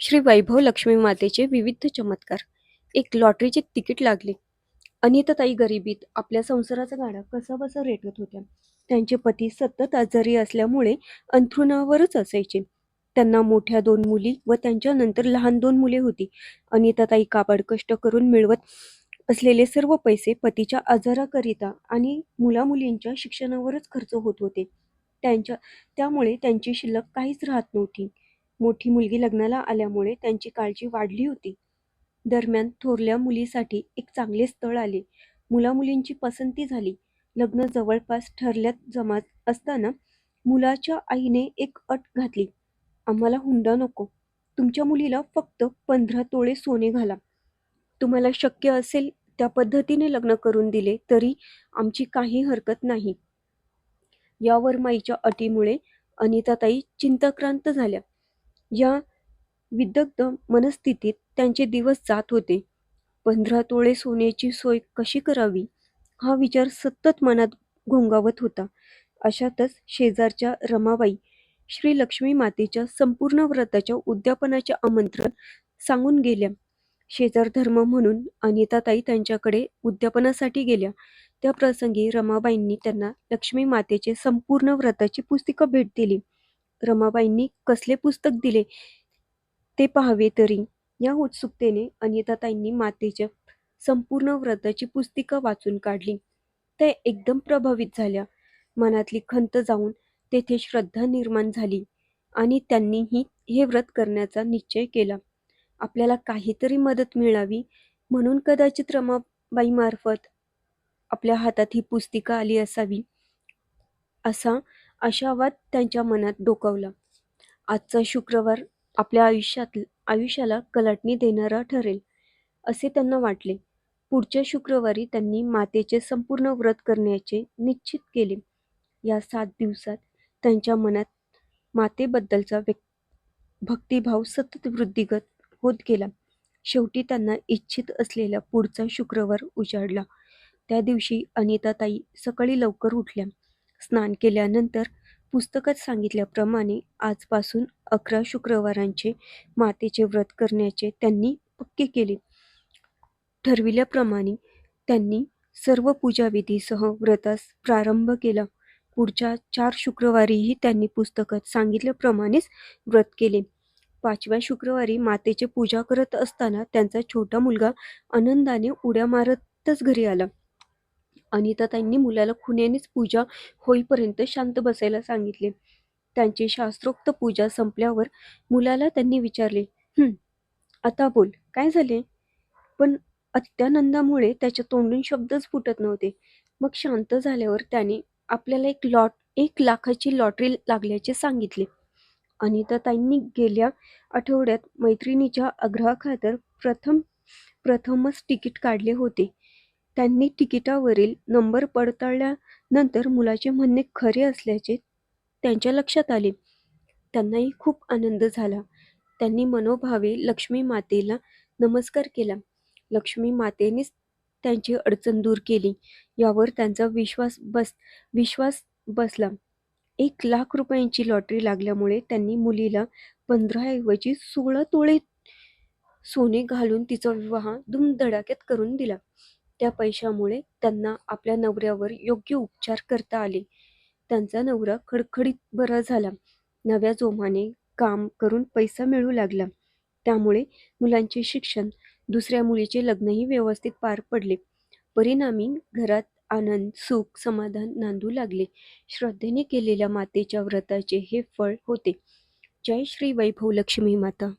श्री वैभव लक्ष्मी मातेचे विविध चमत्कार. एक लॉटरीचे तिकीट लागले. अनिताताई गरिबीत आपल्या संसाराचा गाडा कसाबसा रेटत होत्या. त्यांचे पती सतत आजारी असल्यामुळे अंथरुणावरच असायचे. त्यांना मोठ्या 2 मुली व त्यांच्यानंतर लहान 2 मुले होती. अनिताताई काबाड कष्ट करून मिळवत असलेले सर्व पैसे पतीच्या आजाराकरिता आणि मुलामुलींच्या शिक्षणावरच खर्च होत होते. त्यामुळे त्यांची शिल्लक काहीच राहत नव्हती. मोठी मुलगी लग्नाला आल्यामुळे त्यांची काळजी वाढली होती. दरम्यान थोरल्या मुलीसाठी एक चांगले स्थळ आले. मुलामुलींची पसंती झाली. लग्न जवळपास ठरल्यात जमात असताना मुलाच्या आईने एक अट घातली. आम्हाला हुंडा नको. तुमच्या मुलीला फक्त 15 तोळे सोने घाला. तुम्हाला शक्य असेल त्या पद्धतीने लग्न करून दिले तरी आमची काही हरकत नाही. या वरमाईच्या अटीमुळे अनिताताई चिंताक्रांत झाल्या. या विदग्ध मनस्थितीत त्यांचे दिवस जात होते. 15 तोळे सोन्याची सोय कशी करावी हा विचार सतत मनात घोंगावत होता. अशातच शेजारच्या रमाबाई श्री लक्ष्मी मातेच्या संपूर्ण व्रताच्या उद्यापनाचे आमंत्रण सांगून गेल्या. शेजार धर्म म्हणून अनिताताई त्यांच्याकडे उद्यापनासाठी गेल्या. त्या प्रसंगी रमाबाईंनी त्यांना लक्ष्मी मातेचे संपूर्ण व्रताची पुस्तिका भेट दिली. रमाबाईंनी कसले पुस्तक दिले ते पाहावे तरी या उत्सुकतेने अनिताताईंनी मातेच्या संपूर्ण व्रताची पुस्तिका वाचून काढली. त्या एकदम प्रभावित झाल्या. मनातली खंत जाऊन तेथे श्रद्धा निर्माण झाली आणि त्यांनीही हे व्रत करण्याचा निश्चय केला. आपल्याला काहीतरी मदत मिळावी म्हणून कदाचित रमाबाईमार्फत आपल्या हातात ही पुस्तिका आली असावी, असा आशावाद त्यांच्या मनात डोकावला. आजचा शुक्रवार आपल्या आयुष्याला कलाटणी देणारा ठरेल असे त्यांना वाटले. पुढच्या शुक्रवारी त्यांनी मातेचे संपूर्ण व्रत करण्याचे निश्चित केले. या 7 दिवसात त्यांच्या मनात मातेबद्दलचा भक्तिभाव सतत वृद्धिंगत होत गेला. शेवटी त्यांना इच्छित असलेला पुढचा शुक्रवार उजाडला. त्या दिवशी अनिताताई सकाळी लवकर उठल्या. स्नान केल्यानंतर पुस्तकात सांगितल्याप्रमाणे आजपासून 11 शुक्रवारांचे मातेचे व्रत करण्याचे त्यांनी पक्के केले. ठरविल्याप्रमाणे त्यांनी सर्व पूजाविधीसह व्रतास प्रारंभ केला. पुढच्या 4 शुक्रवारीही त्यांनी पुस्तकात सांगितल्याप्रमाणेच व्रत केले. 5व्या शुक्रवारी मातेची पूजा करत असताना त्यांचा छोटा मुलगा आनंदाने उड्या मारतच घरी आला. अनिताताईंनी मुलाला खुन्यानेच पूजा होईपर्यंत शांत बसायला सांगितले. त्यांची शास्त्रोक्त पूजा संपल्यावर मुलाला त्यांनी विचारले, आता बोल, काय झाले? पण अत्यानंदामुळे त्याच्या तोंडून शब्दच फुटत नव्हते. मग शांत झाल्यावर त्याने आपल्याला 1 लाखाची लॉटरी लागल्याचे सांगितले. अनिताताईंनी गेल्या आठवड्यात मैत्रिणीच्या आग्रहाखातर प्रथमच तिकीट काढले होते. त्यांनी तिकिटावरील नंबर पडताळल्यानंतर मुलाचे म्हणणे खरे असल्याचे त्यांच्या लक्षात आले. त्यांनाही खूप आनंद झाला. त्यांनी मनोभावे लक्ष्मी मातेला नमस्कार केला. लक्ष्मी मातेनेच त्यांची अडचण दूर केली यावर त्यांचा विश्वास बसला. 1 लाख रुपयांची लॉटरी लागल्यामुळे त्यांनी मुलीला 15 ऐवजी 16 तोळे सोने घालून तिचा विवाह धूमधडाक्यात करून दिला. त्या पैशामुळे त्यांना आपल्या नवऱ्यावर योग्य उपचार करता आले. त्यांचा नवरा खडखडीत बरा झाला. नव्या जोमाने काम करून पैसा मिळू लागला. त्यामुळे मुलांचे शिक्षण, दुसऱ्या मुलीचे लग्नही व्यवस्थित पार पडले. परिणामी घरात आनंद, सुख, समाधान नांदू लागले. श्रद्धेने केलेल्या मातेच्या व्रताचे हे फळ होते. जय श्री वैभव लक्ष्मी माता.